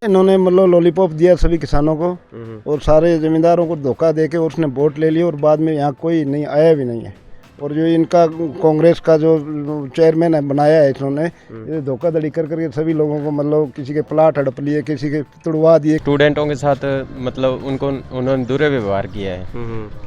इन्होंने मतलब लॉलीपॉप दिया सभी किसानों को और सारे जमींदारों को धोखा दे के और उसने वोट ले लिया और बाद में यहाँ कोई नहीं आया भी नहीं है। और जो इनका कांग्रेस का जो चेयरमैन है बनाया है इन्होंने, ये धोखाधड़ी कर करके सभी लोगों को मतलब किसी के प्लाट हड़प लिए, किसी के तुड़वा दिए। स्टूडेंटों के साथ मतलब उन्होंने दुर्व्यवहार किया है।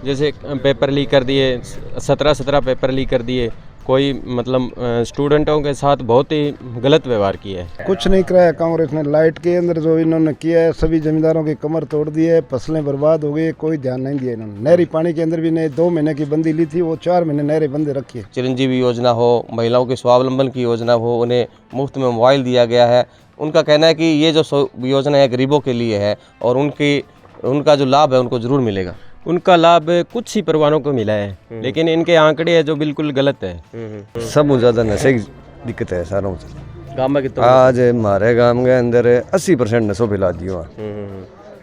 जैसे पेपर लीक कर दिए, 17 पेपर लीक कर दिए। कोई मतलब स्टूडेंटों के साथ बहुत ही गलत व्यवहार किया है। कुछ नहीं कराया कांग्रेस ने। लाइट के अंदर जो इन्होंने किया है, सभी जमींदारों की कमर तोड़ दी है, फसलें बर्बाद हो गई, कोई ध्यान नहीं दिया इन्होंने। नहरी पानी के अंदर भी ने 2 महीने की बंदी ली थी, वो 4 महीने नहरें बंद रखी है। चिरंजीवी योजना हो, महिलाओं के स्वावलंबन की योजना हो, उन्हें मुफ्त में मोबाइल दिया गया है। उनका कहना है कि ये जो योजना है गरीबों के लिए है और उनका जो लाभ है उनको ज़रूर मिलेगा। उनका लाभ कुछ ही परिवारों को मिला है, लेकिन इनके आंकड़े है जो बिल्कुल गलत है। सब ज़्यादा नशे की दिक्कत है सारों से। गाँव में कितना आज हमारे गांव के अंदर 80% नशो फैला दियो।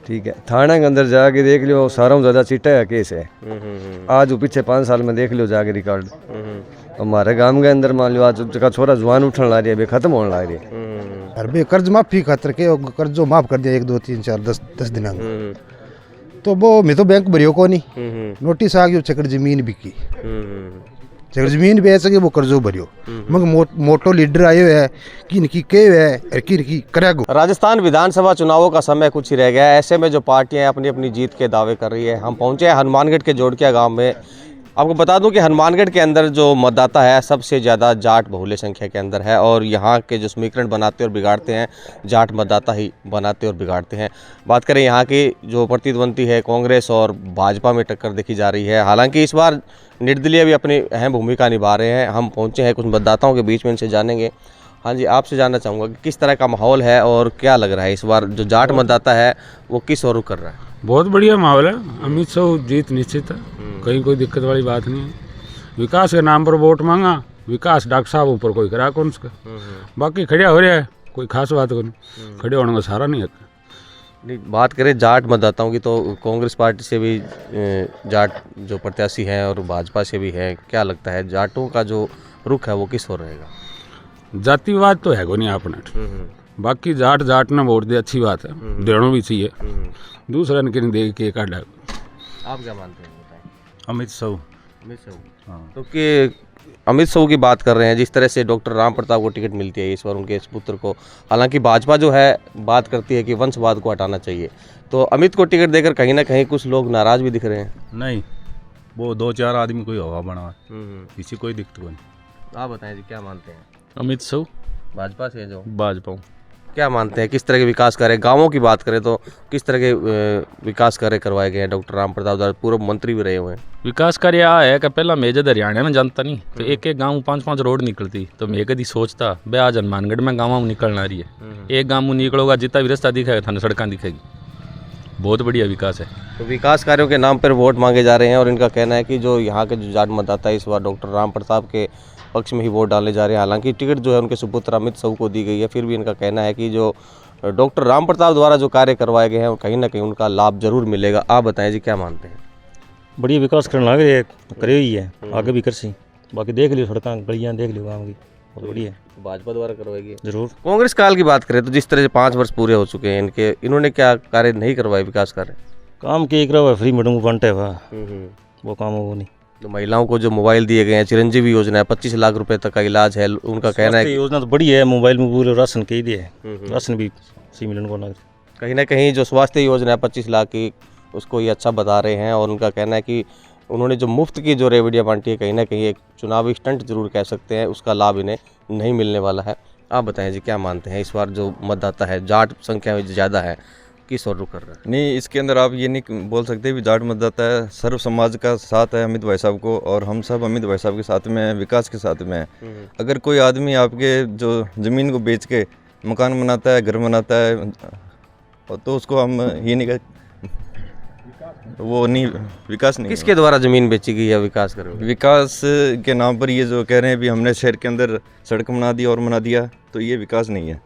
ठीक है, थाने के अंदर जाके देख लियो, सारों ज़्यादा चिट्टा है केस है। आज वो पीछे 5 साल में देख लियो जाके रिकॉर्ड। हमारे गांव के अंदर मान लो आज का छोरा जुआन उठने ला रही है, बे खत्म होने लग रही है। हर बे कर्ज माफी खातर के कर्जो माफ कर दिया 1 2 3 4 10 दिन में। तो वो मैं तो बैंक भरियो को नहीं, नोटिस आ गयो चक्कर जमीन बिकी, चक्कर जमीन बेच सके वो कर्जो भरियो। मगर मोटो लीडर आयो है कि इनकी के है कि इनकी करेगो। राजस्थान विधानसभा चुनावों का समय कुछ ही रह गया है। ऐसे में जो पार्टियां अपनी अपनी जीत के दावे कर रही है, हम पहुंचे हैं हनुमानगढ़ के जोड़किया गांव में। आपको बता दूं कि हनुमानगढ़ के अंदर जो मतदाता है सबसे ज़्यादा जाट बहुल्य संख्या के अंदर है और यहाँ के जो समीकरण बनाते और बिगाड़ते हैं जाट मतदाता ही बनाते और बिगाड़ते हैं। बात करें यहाँ की जो प्रतिद्वंदी है, कांग्रेस और भाजपा में टक्कर देखी जा रही है। हालांकि इस बार निर्दलीय भी अपनी अहम भूमिका निभा रहे हैं। हम पहुँचे हैं कुछ मतदाताओं के बीच में, इनसे जानेंगे। हाँ जी, आपसे जानना चाहूँगा कि किस तरह का माहौल है और क्या लग रहा है इस बार जो जाट मतदाता है वो किस ओर रुख कर रहा है? बहुत बढ़िया माहौल है। अमित शाह जीत निश्चित है, कहीं कोई दिक्कत वाली बात नहीं है। विकास के नाम पर वोट मांगा, विकास डॉक्टर साहब ऊपर कोई करा कौन उसका। बाकी खड़िया हो रहा है, कोई खास बात को नहीं, खड़े होने का सारा नहीं है। नहीं, बात करें जाट मतदाताओं की तो कांग्रेस पार्टी से भी जाट जो प्रत्याशी हैं और भाजपा से भी है। क्या लगता है जाटों का जो रुख है वो किस ओर रहेगा? जातिवाद तो है को नहीं अपना। बाकी जाट ने वोट दे, अच्छी बात है, देना भी चाहिए। दूसरा ने किन दे के काट। आप क्या मानते हैं बताएं? अमित शाह। अमित शाह, हाँ। तो कि अमित शाह की बात कर रहे हैं, जिस तरह से डॉक्टर राम प्रताप को टिकट मिलती है इस बार उनके पुत्र को। हालांकि भाजपा जो है बात करती है कि वंशवाद को हटाना चाहिए, तो अमित को टिकट देकर कहीं ना कहीं कुछ लोग नाराज भी दिख रहे हैं। नहीं, वो 2-4 आदमी कोई हवा बना, किसी कोई दिक्कत नहीं। आप बताएं जी, क्या मानते हैं? अमित शाह भाजपा से जो भाजपा क्या मानते हैं, किस तरह के विकास कार्य, गांवों की बात करें तो किस तरह के विकास कार्य करवाए गए हैं? डॉक्टर राम प्रताप द्वारा पूर्व मंत्री भी रहे हुए हैं। विकास कार्य आ है कि पहला मैं जब हरियाणा में जानता नहीं तो एक गांव 5-5 रोड निकलती, तो मैं कभी सोचता बे आज हनुमानगढ़ में गाँव में निकलना रही है। एक गाँव में निकलोगा जितना भी रास्ता दिखेगा थाने सड़कें दिखेगी। बहुत बढ़िया विकास है। तो विकास कार्यों के नाम पर वोट मांगे जा रहे हैं और इनका कहना है कि जो यहाँ के जो जाट मतदाता है इस बार डॉक्टर राम प्रताप के पक्ष में ही वोट डालने जा रहे हैं। हालांकि टिकट जो है उनके सुपुत्र अमित शाह को दी गई है, फिर भी इनका कहना है कि जो डॉक्टर राम प्रताप द्वारा जो कार्य करवाए गए हैं कहीं ना कहीं उनका लाभ जरूर मिलेगा। आप बताएं जी, क्या मानते हैं? बढ़िया विकास करने लगे, करे ही है, आगे भी कर सी। बाकी देख लियो सड़कें गलियाँ देख लियो गाँव की, बहुत बढ़िया। भाजपा द्वारा करवाएगी जरूर। कांग्रेस काल की बात करें तो जिस तरह से 5 वर्ष पूरे हो चुके हैं इनके, इन्होंने क्या कार्य नहीं करवाए विकास कार्य? काम के एक रहा फ्री मैडम बंटे हुआ वो काम वो नहीं। तो महिलाओं को जो मोबाइल दिए गए हैं, चिरंजीवी योजना है, 25 लाख रुपए तक का इलाज है, उनका कहना है कि योजना तो बड़ी है। मोबाइल में पूरे राशन के लिए राशन भी 6 मिलियन को लग। कहीं ना कहीं जो स्वास्थ्य योजना है 25 लाख की, उसको ये अच्छा बता रहे हैं और उनका कहना है कि उन्होंने जो मुफ्त की जो रेवड़ियाँ बांटी है कहीं ना कहीं एक चुनावी स्टंट जरूर कह सकते हैं, उसका लाभ इन्हें नहीं मिलने वाला है। आप बताएं जी, क्या मानते हैं इस बार जो मतदाता है जाट संख्या में ज़्यादा है, किस ओर रुख कर रहा है? नहीं, इसके अंदर आप ये नहीं बोल सकते भी जाट मतदाता है। सर्व समाज का साथ है अमित भाई साहब को और हम सब अमित भाई साहब के साथ में हैं, विकास के साथ में हैं। अगर कोई आदमी आपके जो ज़मीन को बेच के मकान बनाता है, घर बनाता है, तो उसको हम ये नहीं कहते, वो नहीं विकास नहीं। किसके द्वारा ज़मीन बेची गई है विकास करोगे? विकास के नाम पर ये जो कह रहे हैं भी हमने शहर के अंदर सड़क बना दी और बना दिया, तो ये विकास नहीं है।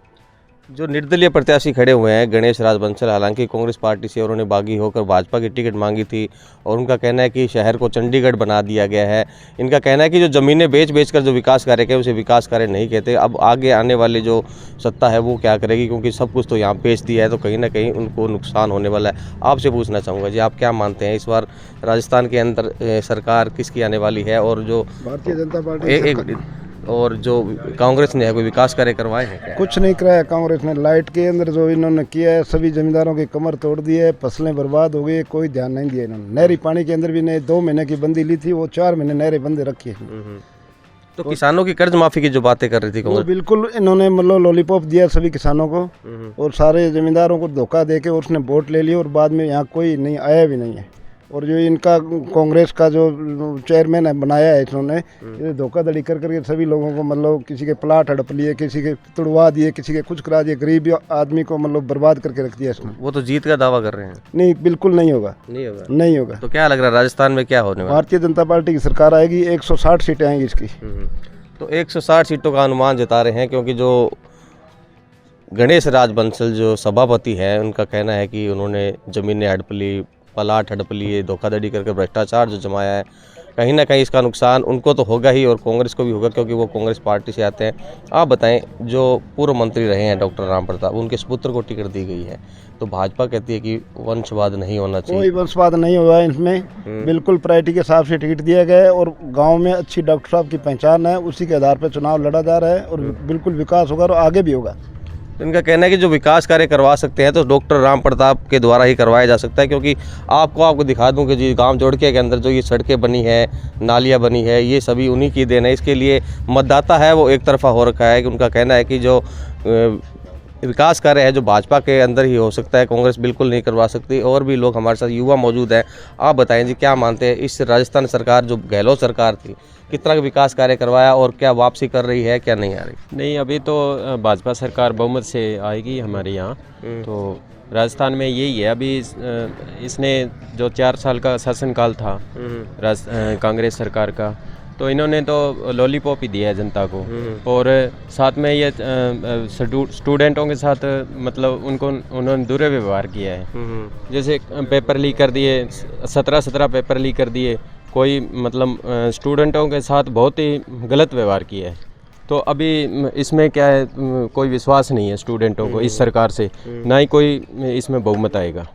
जो निर्दलीय प्रत्याशी खड़े हुए हैं गणेश राज बंसल, हालांकि कांग्रेस पार्टी से उन्होंने बागी होकर भाजपा की टिकट मांगी थी और उनका कहना है कि शहर को चंडीगढ़ बना दिया गया है। इनका कहना है कि जो ज़मीनें बेच कर जो विकास कार्य किए उसे विकास कार्य नहीं कहते। अब आगे आने वाली जो सत्ता है वो क्या करेगी, क्योंकि सब कुछ तो यहाँ बेच दिया है, तो कहीं ना कहीं उनको नुकसान होने वाला है। आपसे पूछना चाहूँगा जी, आप क्या मानते हैं इस बार राजस्थान के अंदर सरकार किसकी आने वाली है, और जो भारतीय जनता पार्टी और जो कांग्रेस ने है कोई विकास कार्य करवाए हैं क्या? कुछ नहीं कराया कांग्रेस ने। लाइट के अंदर जो इन्होंने किया है, सभी जमींदारों की कमर तोड़ दी है, फसलें बर्बाद हो गई, कोई ध्यान नहीं दिया इन्होंने। नहरी पानी के अंदर भी ने 2 महीने की बंदी ली थी, वो 4 महीने नहरें बंद रखी है। तो किसानों की कर्ज माफी की जो बातें कर रही थी वो कांग्रेस, बिल्कुल इन्होंने मतलब लॉलीपॉप दिया सभी किसानों को और सारे जमींदारों को धोखा दे के उसने वोट ले लिया और बाद में यहाँ कोई नहीं आया भी नहीं है। और जो इनका कांग्रेस का जो चेयरमैन है बनाया है इन्होंने, ये धोखाधड़ी कर करके सभी लोगों को मतलब किसी के प्लाट हड़प लिए, किसी के तुड़वा दिए, किसी के कुछ करा दिए, गरीब आदमी को मतलब बर्बाद करके रख दिया इसने। वो तो जीत का दावा कर रहे हैं। नहीं, बिल्कुल नहीं होगा, नहीं होगा। नहीं होगा। तो क्या लग रहा है राजस्थान में क्या होने वाला? भारतीय जनता पार्टी की सरकार आएगी, 160 सीटें आएंगी इसकी। तो 160 सीटों का अनुमान जता रहे हैं, क्योंकि जो गणेश राज बंसल जो सभापति हैं उनका कहना है कि उन्होंने ज़मीनें हड़प ली, प्लाट हड़प लिए, धोखाधड़ी करके भ्रष्टाचार जो जमाया है, कहीं ना कहीं इसका नुकसान उनको तो होगा ही और कांग्रेस को भी होगा, क्योंकि वो कांग्रेस पार्टी से आते हैं। आप बताएं, जो पूर्व मंत्री रहे हैं डॉक्टर राम प्रताप, उनके सुपुत्र को टिकट दी गई है, तो भाजपा कहती है कि वंशवाद नहीं होना चाहिए। कोई वंशवाद नहीं हुआ इसमें, बिल्कुल प्रायोरिटी के हिसाब से टिकट दिया गया है और गांव में अच्छी डॉक्टर साहब की पहचान है, उसी के आधार पर चुनाव लड़ा जा रहा है और बिल्कुल विकास होगा और आगे भी होगा। तो इनका कहना है कि जो विकास कार्य करवा सकते हैं तो डॉक्टर राम प्रताप के द्वारा ही करवाया जा सकता है, क्योंकि आपको दिखा दूं कि जी गांव जोड़के के अंदर जो ये सड़कें बनी है, नालियां बनी है, ये सभी उन्हीं की देन है। इसके लिए मतदाता है वो एक तरफा हो रखा है कि उनका कहना है कि जो विकास कार्य है जो भाजपा के अंदर ही हो सकता है, कांग्रेस बिल्कुल नहीं करवा सकती। और भी लोग हमारे साथ युवा मौजूद हैं, आप बताएं जी क्या मानते हैं इस राजस्थान सरकार जो गहलोत सरकार थी कितना विकास कार्य करवाया और क्या वापसी कर रही है, क्या नहीं आ रही? नहीं, अभी तो भाजपा सरकार बहुमत से आएगी हमारे यहाँ। तो राजस्थान में यही है अभी। इसने जो 4 साल का शासनकाल था कांग्रेस सरकार का, तो इन्होंने तो लॉलीपॉप ही दिया है जनता को, और साथ में ये स्टूडेंटों के साथ मतलब उन्होंने दुर्व्यवहार किया है। जैसे पेपर लीक कर दिए, 17 पेपर लीक कर दिए, कोई मतलब स्टूडेंटों के साथ बहुत ही गलत व्यवहार किया है। तो अभी इसमें क्या है, कोई विश्वास नहीं है स्टूडेंटों को इस सरकार से, ना ही कोई इसमें बहुमत आएगा।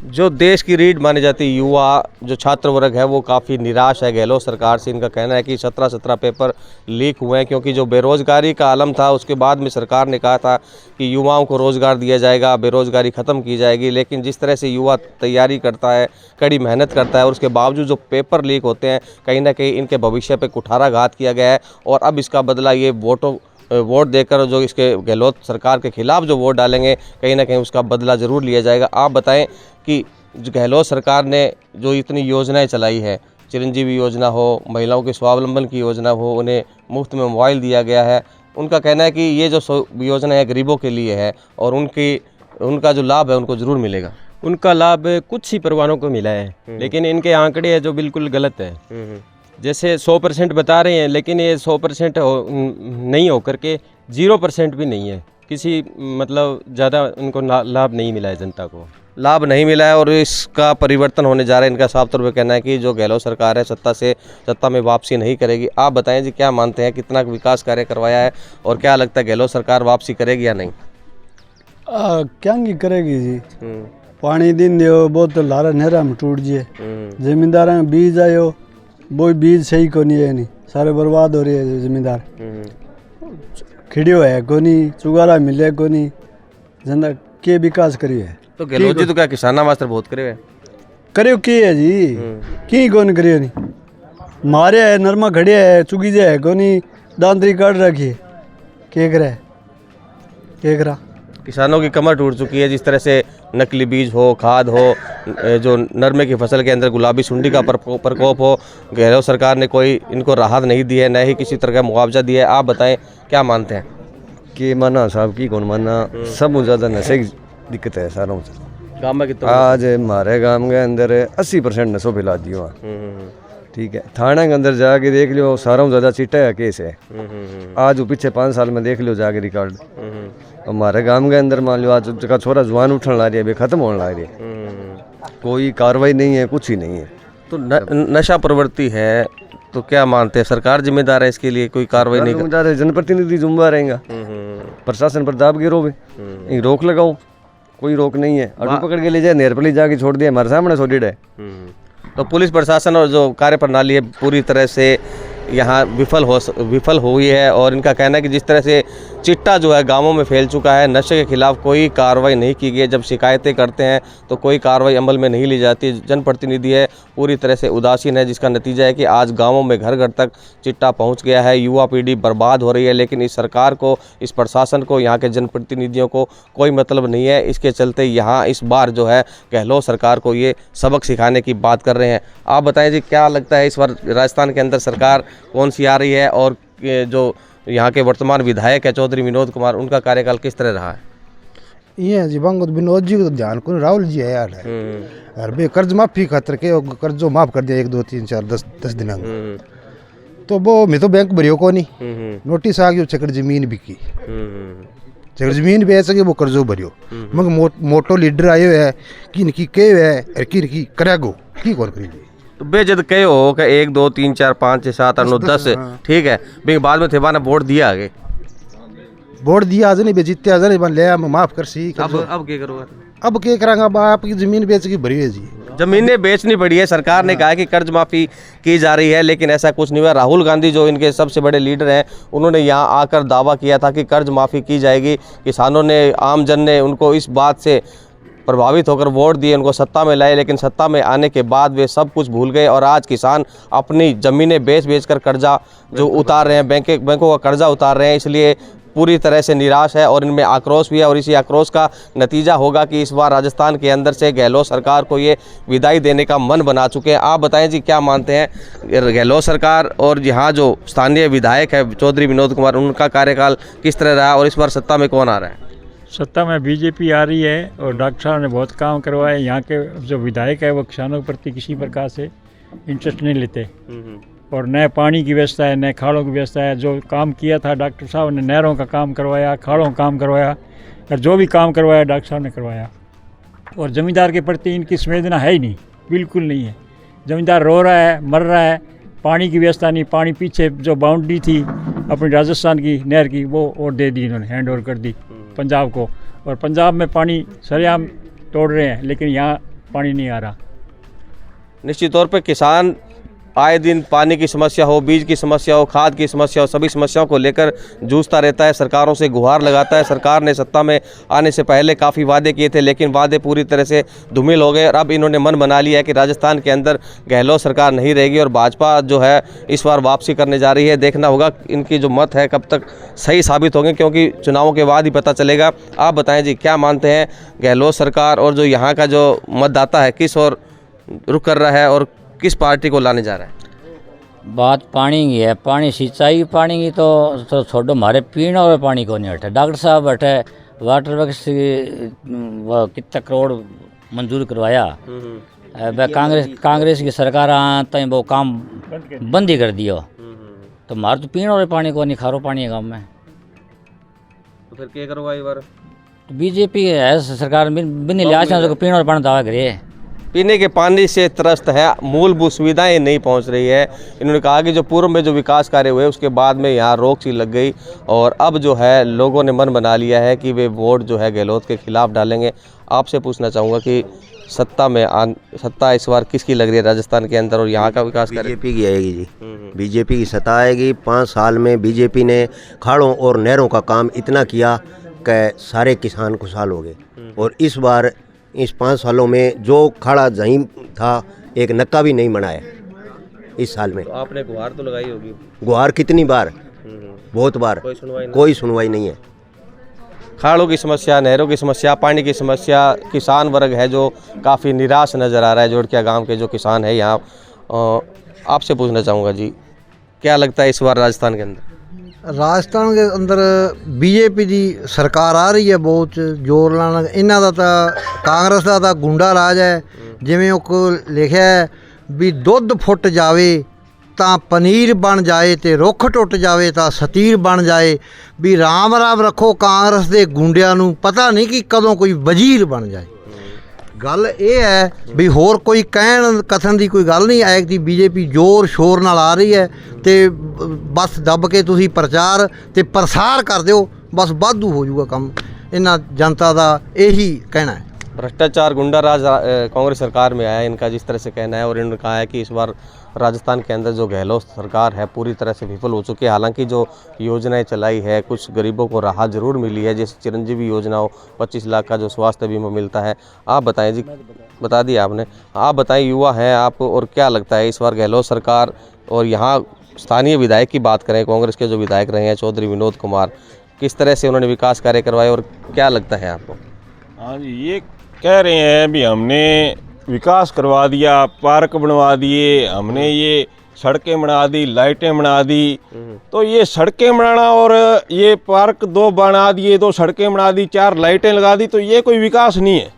जो देश की रीढ़ मानी जाती युवा जो छात्र वर्ग है वो काफ़ी निराश है गहलोत सरकार से। इनका कहना है कि 17 पेपर लीक हुए हैं, क्योंकि जो बेरोज़गारी का आलम था उसके बाद में सरकार ने कहा था कि युवाओं को रोज़गार दिया जाएगा, बेरोज़गारी ख़त्म की जाएगी। लेकिन जिस तरह से युवा तैयारी करता है, कड़ी मेहनत करता है, और उसके बावजूद जो पेपर लीक होते हैं, कहीं ना कहीं इनके भविष्य पर कुठाराघात किया गया है। और अब इसका बदला ये वोट देकर जो इसके गहलोत सरकार के खिलाफ जो वोट डालेंगे, कहीं ना कहीं उसका बदला ज़रूर लिया जाएगा। आप बताएं कि जो गहलोत सरकार ने जो इतनी योजनाएं चलाई है, चिरंजीवी योजना हो, महिलाओं के स्वावलंबन की योजना हो, उन्हें मुफ्त में मोबाइल दिया गया है, उनका कहना है कि ये जो योजना है गरीबों के लिए है और उनका जो लाभ है उनको ज़रूर मिलेगा। उनका लाभ कुछ ही परिवारों को मिला है, लेकिन इनके आंकड़े है जो बिल्कुल गलत है। जैसे 100% बता रहे हैं, लेकिन ये 100% नहीं होकर के 0% भी नहीं है। किसी मतलब ज़्यादा उनको लाभ नहीं मिला है, जनता को लाभ नहीं मिला है और इसका परिवर्तन होने जा रहा है। इनका साफ तौर पे कहना है कि जो गहलोत सरकार है सत्ता में वापसी नहीं करेगी। आप बताएं जी क्या मानते हैं, कितना विकास कार्य करवाया है और क्या लगता है गहलोत सरकार वापसी करेगी या नहीं? क्या करेगी जी, पानी दिन दियो बहुत लारा नहरा में टूट जिए, जमींदार में बीज आयो वो बीज सही को नहीं है, नहीं सारे बर्बाद हो रही है। जमींदार खिड़ियो है को नहीं, चुगारा मिले को नहीं, जनता के विकास करियो है। तो गहलोत जी तो क्या किसाना मास्टर बहुत करियो की है जी, की कौन करियो नहीं, मारे है नरमा खड़िया है, चुगी जे है को नहीं, दांतरी काट रखी है, के करा किसानों की कमर टूट चुकी है। जिस तरह से नकली बीज हो, खाद हो, जो नरमे की फसल के अंदर गुलाबी सुंडी का प्रकोप हो, गहलोत सरकार ने कोई इनको राहत नहीं दी है, न ही किसी तरह का मुआवजा दिया है। आप बताएं क्या मानते हैं? कि माना साहब की कौन माना, सब ज़्यादा नशे की दिक्कत है सारों से। गाँव में कितना आज हमारे गांव के अंदर 80% नशो फैला दियो। ठीक है। थाना के अंदर जाके देख लियो, सारों से ज़्यादा चिट्टा का केस है। आज वो पीछे 5 साल में देख लियो जाके रिकॉर्ड। हमारे गांव के अंदर मान लो आज का छोरा जवान उठने ला रही है, खत्म होने ला रही है, कोई कार्रवाई नहीं है, कुछ ही नहीं है। तो नशा प्रवृत्ति है तो क्या मानते हैं सरकार जिम्मेदार है इसके लिए? कोई कार्रवाई नहीं जिम्मेदार है, जनप्रतिनिधि जिम्मेदार रहेगा, प्रशासन पर दाब गिरो भी, रोक लगाओ, कोई रोक नहीं है। और पकड़ के ले जाए नहर पर ले जाके छोड़ दिया, हमारे सामने छोड़ है। तो पुलिस प्रशासन और जो कार्य प्रणाली है पूरी तरह से यहाँ विफल हुई है। और इनका कहना है कि जिस तरह से चिट्टा जो है गांवों में फैल चुका है, नशे के खिलाफ कोई कार्रवाई नहीं की गई। जब शिकायतें करते हैं तो कोई कार्रवाई अमल में नहीं ली जाती। जनप्रतिनिधि है पूरी तरह से उदासीन है, जिसका नतीजा है कि आज गांवों में घर घर तक चिट्टा पहुंच गया है। युवा पीढ़ी बर्बाद हो रही है, लेकिन इस सरकार को, इस प्रशासन को, यहाँ के जनप्रतिनिधियों को कोई मतलब नहीं है। इसके चलते यहाँ इस बार जो है गहलोत सरकार को ये सबक सिखाने की बात कर रहे हैं। आप बताएं जी, क्या लगता है इस बार राजस्थान के अंदर सरकार कौन सी आ रही है? और जो यहाँ के वर्तमान विधायक है चौधरी विनोद कुमार, उनका कार्यकाल किस तरह रहा है? ये जी बंग विनोद जी को तो ध्यान को राहुल जी है यार, यार बे कर्ज माफी खातर के कर्जो माफ कर दिया 1 2 3 4 10 दिन में। तो वो मैं तो बैंक भरियो को नहीं, नोटिस आ गयो चकड़ जमीन बिकी, चकड़ जमीन बेच के वो कर्जो भरियो। मगर मोटो लीडर आयो है कि इनकी के है कि करेगो की कौन करी। तो बेजद कहे हो कि 1 2 3 4 5 6 7 8 9 10 ठीक है, भाई बाद में थे बाना वोट दिया आगे, वोट दिया आज नहीं बे जीते आज नहीं बन ले माफ कर सी। अब क्या करोगे? अब क्या करांगा? आपकी जमीन बेच के भरी है जी, जमीनें बेचनी पड़ी है। सरकार ने कहा कि कर्ज माफी की जा रही है, लेकिन ऐसा कुछ नहीं हुआ। राहुल गांधी जो इनके सबसे बड़े लीडर हैं, उन्होंने यहाँ आकर दावा किया था कि कर्ज माफी की जाएगी। किसानों ने, आम जन ने उनको इस बात से प्रभावित होकर वोट दिए, उनको सत्ता में लाए, लेकिन सत्ता में आने के बाद वे सब कुछ भूल गए। और आज किसान अपनी ज़मीनें बेच कर कर्जा जो उतार रहे हैं, बैंकों का कर्जा उतार रहे हैं, इसलिए पूरी तरह से निराश है और इनमें आक्रोश भी है। और इसी आक्रोश का नतीजा होगा कि इस बार राजस्थान के अंदर से गहलोत सरकार को ये विदाई देने का मन बना चुके हैं। आप बताएं जी, क्या मानते हैं गहलोत सरकार और यहाँ जो स्थानीय विधायक है चौधरी विनोद कुमार, उनका कार्यकाल किस तरह रहा और इस बार सत्ता में कौन आ रहा है? सत्ता में बीजेपी आ रही है और डॉक्टर साहब ने बहुत काम करवाए। यहाँ के जो विधायक है वो किसानों के प्रति किसी प्रकार से इंटरेस्ट नहीं लेते, और न पानी की व्यवस्था है, न खाड़ों की व्यवस्था है। जो काम किया था डॉक्टर साहब ने, नहरों का काम करवाया, खाड़ों का काम करवाया, और जो भी काम करवाया डॉक्टर साहब ने करवाया। और ज़मींदार के प्रति इनकी संवेदना है ही नहीं, बिल्कुल नहीं है। ज़मींदार रो रहा है, मर रहा है, पानी की व्यवस्था नहीं। पानी पीछे जो बाउंड्री थी अपनी राजस्थान की नहर की, वो और दे दी इन्होंने, हैंड ओवर कर दी पंजाब को। और पंजाब में पानी सरेआम तोड़ रहे हैं, लेकिन यहाँ पानी नहीं आ रहा। निश्चित तौर पे किसान आए दिन पानी की समस्या हो, बीज की समस्या हो, खाद की समस्या हो, सभी समस्याओं को लेकर जूझता रहता है, सरकारों से गुहार लगाता है। सरकार ने सत्ता में आने से पहले काफ़ी वादे किए थे, लेकिन वादे पूरी तरह से धूमिल हो गए। और अब इन्होंने मन बना लिया है कि राजस्थान के अंदर गहलोत सरकार नहीं रहेगी और भाजपा जो है इस बार वापसी करने जा रही है। देखना होगा इनकी जो मत है कब तक सही साबित होंगे, क्योंकि चुनावों के बाद ही पता चलेगा। आप बताएँ जी, क्या मानते हैं गहलोत सरकार और जो यहाँ का जो मतदाता है किस ओर रुख कर रहा है और किस पार्टी को लाने जा रहा है? बात पानी की है, पानी सिंचाई पानी की तो छोड़ो, हमारे पीने और पानी को नहीं हटे। डॉक्टर साहब बैठे वाटर वर्क्स कितना करोड़ मंजूर करवाया, कांग्रेस की सरकार आते वो काम बंद ही कर दिया। तो हमारे तो पीने और पानी को नहीं, खारो पानी है गाँव में। तो फिर क्या करोगा इस बार? तो बीजेपी है सरकार, बिन इलाज पीने और पानी दावा करे। पीने के पानी से त्रस्त है, मूलभूत सुविधाएं नहीं पहुंच रही है। इन्होंने कहा कि जो पूर्व में जो विकास कार्य हुए उसके बाद में यहाँ रोक सी लग गई और अब जो है लोगों ने मन बना लिया है कि वे वोट जो है गहलोत के खिलाफ डालेंगे। आपसे पूछना चाहूँगा कि सत्ता इस बार किसकी लग रही है राजस्थान के अंदर और यहाँ का विकास कार्य? बीजेपी की आएगी जी, बीजेपी की सत्ता आएगी। 5 साल में बीजेपी ने खाड़ों और नहरों का काम इतना किया कि सारे किसान खुशहाल हो गए। और इस बार इस 5 सालों में जो खाड़ा जहीं था एक नक्का भी नहीं बनाया इस साल में। तो आपने गुहार तो लगाई होगी? गुहार कितनी बार, बहुत बार, कोई सुनवाई नहीं है। खाड़ों की समस्या, नहरों की समस्या, पानी की समस्या, किसान वर्ग है जो काफ़ी निराश नज़र आ रहा है। जोड़किया गांव के जो किसान है यहाँ, आपसे पूछना चाहूँगा जी, क्या लगता है इस बार राजस्थान के अंदर? राजस्थान के अंदर बीजेपी की सरकार आ रही है, बहुत जोर लाना। इन्हों का कांग्रेस का गुंडा राज है, जिमें लिखा है ਵੀ ਦੁੱਧ ਫੁੱਟ ਜਾਵੇ ਤਾਂ ਪਨੀਰ ਬਣ ਜਾਏ ਤੇ ਰੁੱਖ ਟੁੱਟ ਜਾਵੇ ਤਾਂ ਸਤੀਰ ਬਣ ਜਾਏ, ਵੀ ਰਾਮ ਰਾਮ ਰੱਖੋ ਕਾਂਗਰਸ ਦੇ ਗੁੰਡਿਆਂ ਨੂੰ, ਪਤਾ ਨਹੀਂ ਕਿ ਕਦੋਂ ਕੋਈ ਵਜ਼ੀਰ ਬਣ ਜਾਏ। ਗੱਲ ਇਹ ਹੈ ਵੀ ਹੋਰ ਕੋਈ ਕਹਿਣ ਕਥਨ ਦੀ ਕੋਈ ਗੱਲ ਨਹੀਂ। ਐਕ ਦੀ ਬੀਜੇਪੀ ਜ਼ੋਰ ਸ਼ੋਰ ਨਾਲ ਆ ਰਹੀ ਹੈ ਤੇ ਬਸ ਦੱਬ ਕੇ ਤੁਸੀਂ ਪ੍ਰਚਾਰ ਤੇ ਪ੍ਰਸਾਰ ਕਰ ਦਿਓ, ਬਸ ਵਾਧੂ ਹੋ ਜਾਊਗਾ ਕੰਮ। ਇਹਨਾਂ जनता का यही कहना है। भ्रष्टाचार गुंडा राज कांग्रेस सरकार में आया, इनका जिस तरह से कहना है, और इन्होंने कहा है कि इस बार राजस्थान के अंदर जो गहलोत सरकार है पूरी तरह से विफल हो चुकी है। हालांकि जो योजनाएं चलाई है कुछ गरीबों को राहत जरूर मिली है, जैसे चिरंजीवी योजना हो, 25 लाख का जो स्वास्थ्य बीमा मिलता है। आप बताएं जी, बता दिया आपने, आप बताएं, युवा हैं आप, और क्या लगता है इस बार गहलोत सरकार और यहाँ स्थानीय विधायक की बात करें, कांग्रेस के जो विधायक रहे हैं चौधरी विनोद कुमार, किस तरह से उन्होंने विकास कार्य करवाए और क्या लगता है आपको? हाँ जी, ये कह रहे हैं भी हमने विकास करवा दिया, पार्क बनवा दिए, हमने ये सड़कें बना दी, लाइटें बना दी। तो ये सड़कें बनाना और ये पार्क 2 बना दिए, 2 सड़कें बना दी, 4 लाइटें लगा दी, तो ये कोई विकास नहीं है।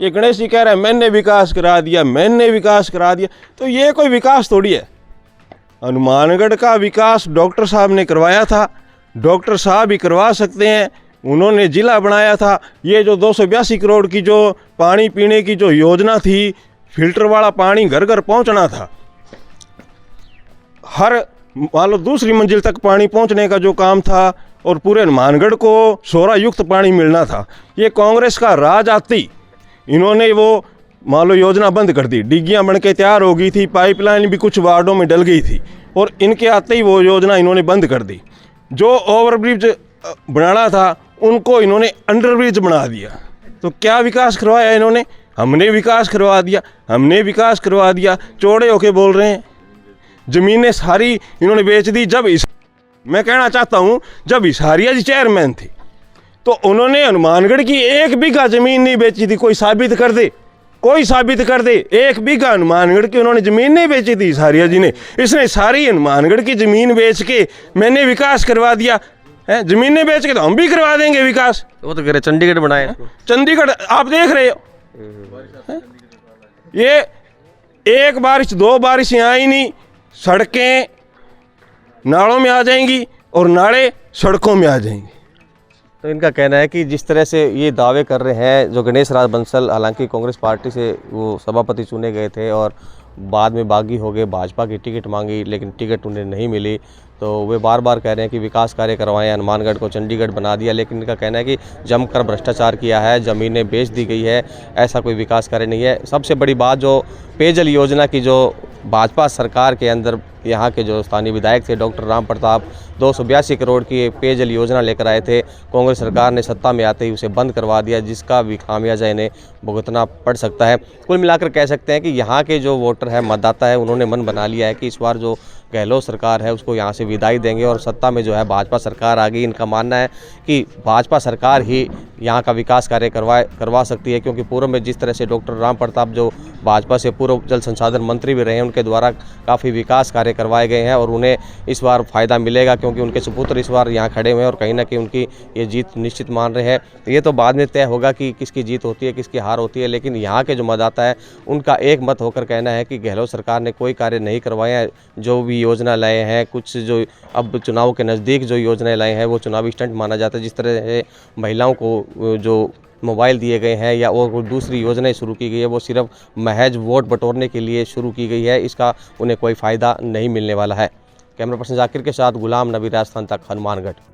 ये गणेश जी कह रहे हैं मैंने विकास करा दिया, मैंने विकास करा दिया, तो ये कोई विकास थोड़ी है। हनुमानगढ़ का विकास डॉक्टर साहब ने करवाया था, डॉक्टर साहब ही करवा सकते हैं। उन्होंने ज़िला बनाया था। ये जो 282 करोड़ की जो पानी पीने की जो योजना थी, फिल्टर वाला पानी घर घर पहुंचना था, हर मान लो दूसरी मंजिल तक पानी पहुंचने का जो काम था, और पूरे हनुमानगढ़ को सोरा युक्त पानी मिलना था। ये कांग्रेस का राज आती इन्होंने वो मान लो योजना बंद कर दी। डिग्गियाँ बन के तैयार हो गई थी, पाइपलाइन भी कुछ वार्डों में डल गई थी, और इनके आते ही वो योजना इन्होंने बंद कर दी। जो ओवरब्रिज बनाना था उनको इन्होंने अंडरब्रिज बना दिया। तो क्या विकास करवाया इन्होंने? हमने विकास करवा दिया, हमने विकास करवा दिया। चौड़े होके बोल रहे हैं। ज़मीनें सारी इन्होंने बेच दी। जब मैं कहना चाहता हूँ, जब हिसारिया जी चेयरमैन थे तो उन्होंने हनुमानगढ़ की 1 बीघा ज़मीन नहीं बेची थी। कोई साबित कर दे, कोई साबित कर दे। 1 बीघा हनुमानगढ़ की उन्होंने ज़मीन नहीं बेची थी हिसारिया जी ने। इसने सारी हनुमानगढ़ की ज़मीन बेच के मैंने विकास करवा दिया है। ज़मीनें बेच के तो हम भी करवा देंगे विकास। वो तो कह रहे चंडीगढ़ बनाए। चंडीगढ़ आप देख रहे हो, ये 1 बारिश 2 बारिशें आई नहीं, सड़कें नालों में आ जाएंगी और नाले सड़कों में आ जाएंगे। तो इनका कहना है कि जिस तरह से ये दावे कर रहे हैं, जो गणेश राज बंसल हालांकि कांग्रेस पार्टी से वो सभापति चुने गए थे और बाद में बागी हो गए, भाजपा की टिकट मांगी लेकिन टिकट उन्हें नहीं मिली, तो वे बार बार कह रहे हैं कि विकास कार्य करवाएं, हनुमानगढ़ को चंडीगढ़ बना दिया। लेकिन इनका कहना है कि जमकर भ्रष्टाचार किया है, ज़मीनें बेच दी गई है, ऐसा कोई विकास कार्य नहीं है। सबसे बड़ी बात जो पेयजल योजना की जो भाजपा सरकार के अंदर यहाँ के जो स्थानीय विधायक थे डॉक्टर राम प्रताप 282 करोड़ की पेयजल योजना लेकर आए थे, कांग्रेस सरकार ने सत्ता में आते ही उसे बंद करवा दिया, जिसका भी खामियाजा इन्हें भुगतना पड़ सकता है। कुल मिलाकर कह सकते हैं कि यहाँ के जो वोटर है, मतदाता है, उन्होंने मन बना लिया है कि इस बार जो गहलोत सरकार है उसको यहाँ से विदाई देंगे और सत्ता में जो है भाजपा सरकार आ गई। इनका मानना है कि भाजपा सरकार ही यहाँ का विकास कार्य करवा सकती है, क्योंकि पूर्व में जिस तरह से डॉक्टर राम प्रताप जो भाजपा से पूर्व जल संसाधन मंत्री भी रहे हैं, उनके द्वारा काफ़ी विकास कार्य करवाए गए हैं और उन्हें इस बार फ़ायदा मिलेगा, क्योंकि उनके सुपुत्र इस बार यहाँ खड़े हुए हैं और कहीं ना कहीं उनकी ये जीत निश्चित मान रहे हैं। ये तो बाद में तय होगा कि किसकी जीत होती है, किसकी हार होती है, लेकिन यहाँ के जो मतदाता है उनका एक मत होकर कहना है कि गहलोत सरकार ने कोई कार्य नहीं करवाए हैं। जो भी योजना लाए हैं, कुछ जो अब चुनाव के नज़दीक जो योजनाएं लाए हैं वो चुनावी स्टंट माना जाता है। जिस तरह से महिलाओं को जो मोबाइल दिए गए हैं या वो दूसरी योजनाएं शुरू की गई है, वो सिर्फ महज वोट बटोरने के लिए शुरू की गई है, इसका उन्हें कोई फ़ायदा नहीं मिलने वाला है। कैमरा पर्सन जाकिर के साथ गुलाम नबी, राजस्थान तक, हनुमानगढ़।